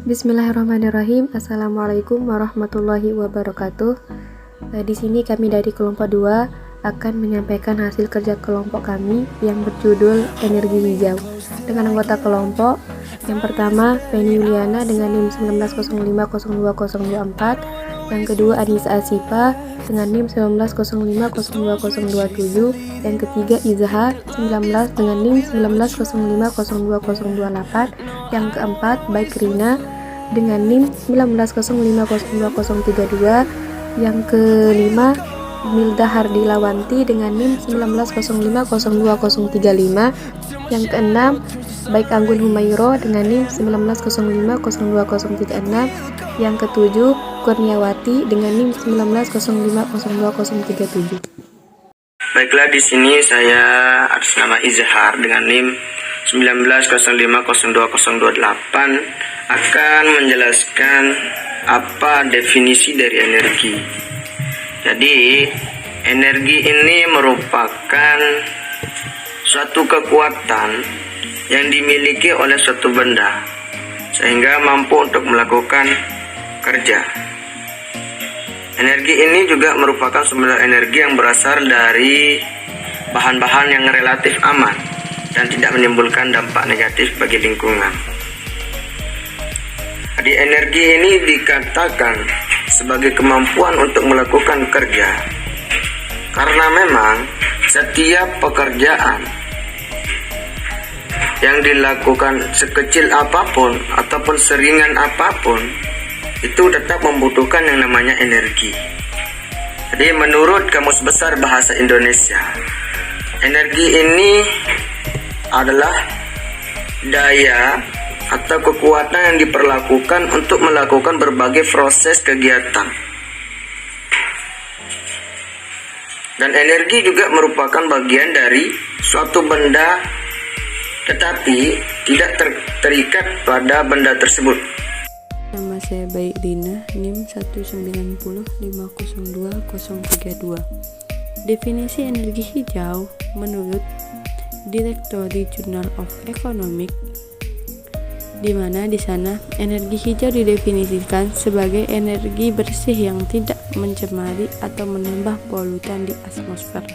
Bismillahirrahmanirrahim. Assalamualaikum warahmatullahi wabarakatuh. Di sini kami dari kelompok 2 akan menyampaikan hasil kerja kelompok kami yang berjudul Energi Hijau dengan anggota kelompok yang pertama Feni Yuliana dengan NIM 1905020024, yang kedua Anissa Asifa dengan NIM 1905020027, yang ketiga Izhar 19 dengan NIM 1905020028, yang keempat Baik Rina dengan NIM 1905020032, yang kelima Milda Hardilawanti dengan NIM 1905020035, yang keenam Baik Anggun Humayro dengan NIM 1905020036, yang ketujuh Kurniawati dengan NIM 1905020037. Baiklah, di sini saya atas nama Izhar dengan NIM 1905020028 akan menjelaskan apa definisi dari energi. Jadi, energi ini merupakan suatu kekuatan yang dimiliki oleh suatu benda sehingga mampu untuk melakukan kerja. Energi ini juga merupakan sumber energi yang berasal dari bahan-bahan yang relatif aman dan tidak menimbulkan dampak negatif bagi lingkungan. Jadi energi ini dikatakan sebagai kemampuan untuk melakukan kerja, karena memang setiap pekerjaan yang dilakukan sekecil apapun ataupun seringan apapun itu tetap membutuhkan yang namanya energi. Jadi menurut Kamus Besar Bahasa Indonesia, energi ini adalah daya atau kekuatan yang diperlakukan untuk melakukan berbagai proses kegiatan. Dan energi juga merupakan bagian dari suatu benda tetapi tidak terikat pada benda tersebut. Nama saya Baik Rina, NIM 190502032. Definisi energi hijau menurut Directory Journal of Economics, di mana di sana energi hijau didefinisikan sebagai energi bersih yang tidak mencemari atau menambah polutan di atmosfer.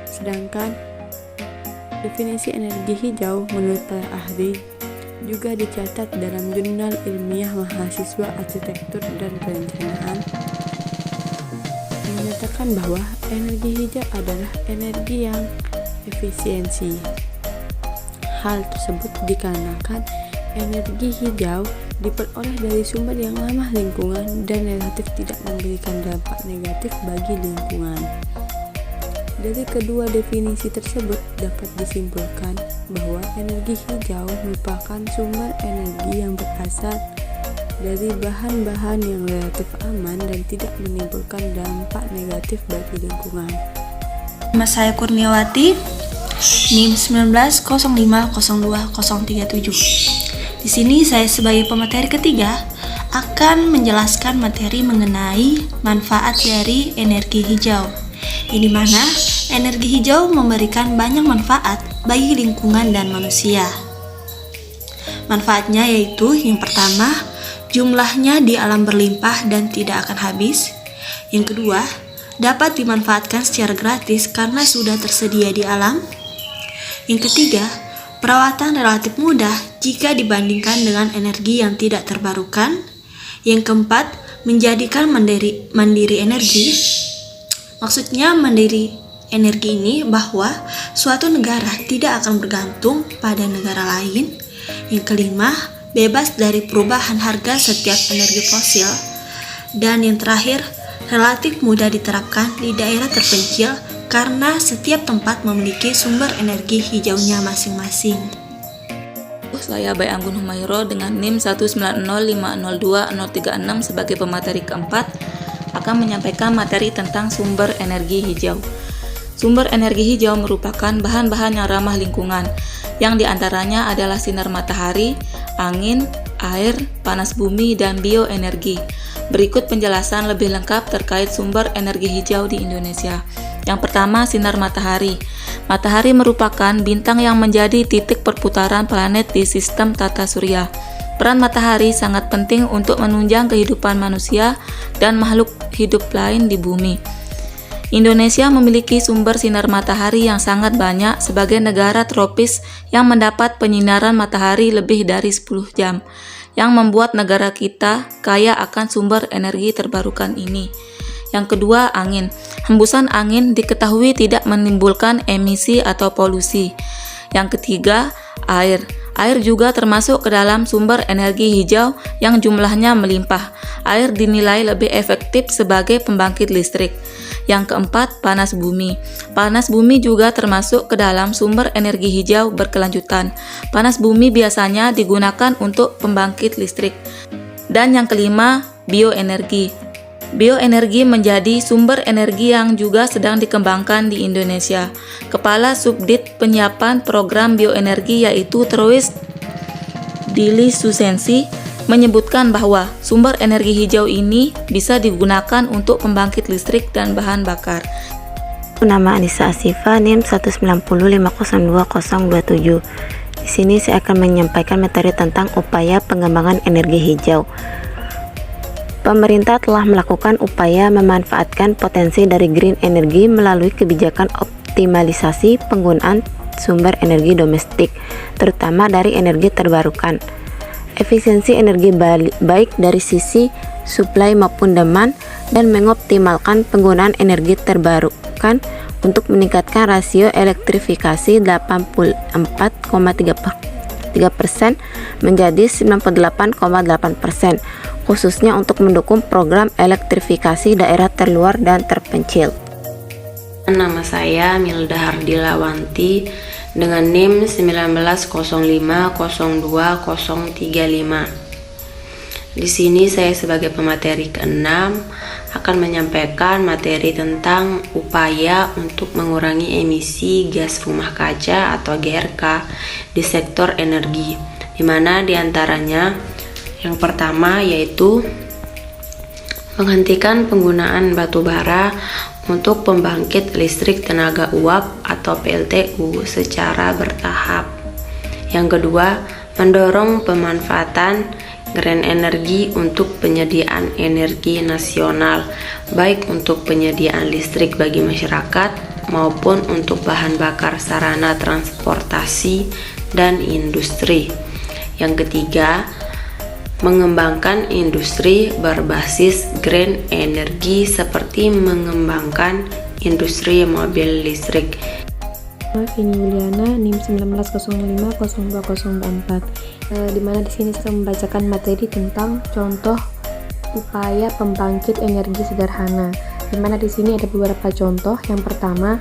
Sedangkan definisi energi hijau menurut para ahli juga dicatat dalam Jurnal Ilmiah Mahasiswa Arsitektur dan Perencanaan, menyatakan bahwa energi hijau adalah energi yang efisiensi. Hal tersebut dikarenakan energi hijau diperoleh dari sumber yang ramah lingkungan dan relatif tidak memberikan dampak negatif bagi lingkungan. Dari kedua definisi tersebut dapat disimpulkan bahwa energi hijau merupakan sumber energi yang berasal dari bahan-bahan yang relatif aman dan tidak menimbulkan dampak negatif bagi lingkungan. Nama saya Kurniawati, NIM 1905020037. Di sini saya sebagai pemateri ketiga akan menjelaskan materi mengenai manfaat dari energi hijau. Ini mana energi hijau memberikan banyak manfaat bagi lingkungan dan manusia. Manfaatnya yaitu yang pertama, jumlahnya di alam berlimpah dan tidak akan habis. Yang kedua, dapat dimanfaatkan secara gratis karena sudah tersedia di alam. Yang ketiga, perawatan relatif mudah jika dibandingkan dengan energi yang tidak terbarukan. Yang keempat, menjadikan mandiri energi. Maksudnya mandiri energi ini bahwa suatu negara tidak akan bergantung pada negara lain. Yang kelima, bebas dari perubahan harga setiap energi fosil. Dan yang terakhir, relatif mudah diterapkan di daerah terpencil karena setiap tempat memiliki sumber energi hijaunya masing-masing. Saya Baik Anggun Humayro dengan NIM 190502036 sebagai pemateri keempat akan menyampaikan materi tentang sumber energi hijau. Sumber energi hijau merupakan bahan-bahan yang ramah lingkungan, yang diantaranya adalah sinar matahari, angin, air, panas bumi, dan bioenergi. Berikut penjelasan lebih lengkap terkait sumber energi hijau di Indonesia. Yang pertama, sinar matahari. Matahari merupakan bintang yang menjadi titik perputaran planet di sistem tata surya. Peran matahari sangat penting untuk menunjang kehidupan manusia dan makhluk hidup lain di bumi. Indonesia memiliki sumber sinar matahari yang sangat banyak sebagai negara tropis yang mendapat penyinaran matahari lebih dari 10 jam, yang membuat negara kita kaya akan sumber energi terbarukan ini. Yang kedua, angin. Hembusan angin diketahui tidak menimbulkan emisi atau polusi. Yang ketiga, air. Air juga termasuk ke dalam sumber energi hijau yang jumlahnya melimpah. Air dinilai lebih efektif sebagai pembangkit listrik. Yang keempat, panas bumi. Panas bumi juga termasuk ke dalam sumber energi hijau berkelanjutan. Panas bumi biasanya digunakan untuk pembangkit listrik. Dan yang kelima, bioenergi. Bioenergi menjadi sumber energi yang juga sedang dikembangkan di Indonesia. Kepala Subdit Penyiapan Program Bioenergi yaitu Trois Dili Susensi menyebutkan bahwa sumber energi hijau ini bisa digunakan untuk pembangkit listrik dan bahan bakar. Nama Anissa Asifa, NIM 190502027. Di sini saya akan menyampaikan materi tentang upaya pengembangan energi hijau. Pemerintah telah melakukan upaya memanfaatkan potensi dari green energy melalui kebijakan optimalisasi penggunaan sumber energi domestik, terutama dari energi terbarukan. Efisiensi energi baik dari sisi supply maupun demand, dan mengoptimalkan penggunaan energi terbarukan untuk meningkatkan rasio elektrifikasi 84,3% menjadi 98,8%, khususnya untuk mendukung program elektrifikasi daerah terluar dan terpencil. Nama saya Milda Hardilawanti dengan NIM 190502035. Di sini saya sebagai pemateri ke-6 akan menyampaikan materi tentang upaya untuk mengurangi emisi gas rumah kaca atau GRK di sektor energi, di mana diantaranya yang pertama yaitu menghentikan penggunaan batu bara untuk pembangkit listrik tenaga uap atau PLTU secara bertahap. Yang kedua, mendorong pemanfaatan green energy untuk penyediaan energi nasional, baik untuk penyediaan listrik bagi masyarakat maupun untuk bahan bakar sarana transportasi dan industri. Yang ketiga, mengembangkan industri berbasis green energy seperti mengembangkan industri mobil listrik. Vini Yuliana, NIM 190502024. Di mana di sini saya membacakan materi tentang contoh upaya pembangkit energi sederhana. Di mana di sini ada beberapa contoh. Yang pertama,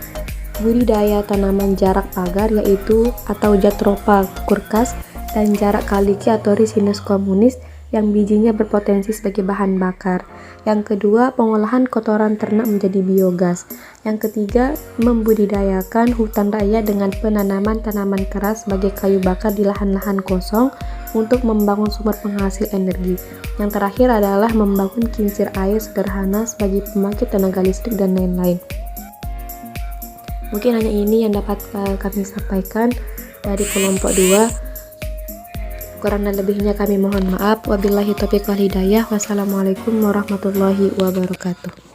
budidaya tanaman jarak pagar yaitu atau Jatropha curcas dan jarak kaliki atau Ricinus communis yang bijinya berpotensi sebagai bahan bakar. Yang kedua, pengolahan kotoran ternak menjadi biogas. Yang ketiga, membudidayakan hutan raya dengan penanaman tanaman keras sebagai kayu bakar di lahan-lahan kosong untuk membangun sumber penghasil energi. Yang terakhir adalah membangun kincir air sederhana sebagai pembangkit tenaga listrik dan lain-lain. Mungkin hanya ini yang dapat kami sampaikan dari kelompok 2. Kurang dan lebihnya kami mohon maaf. Wabillahi taufiq wal hidayah. Wassalamualaikum warahmatullahi wabarakatuh.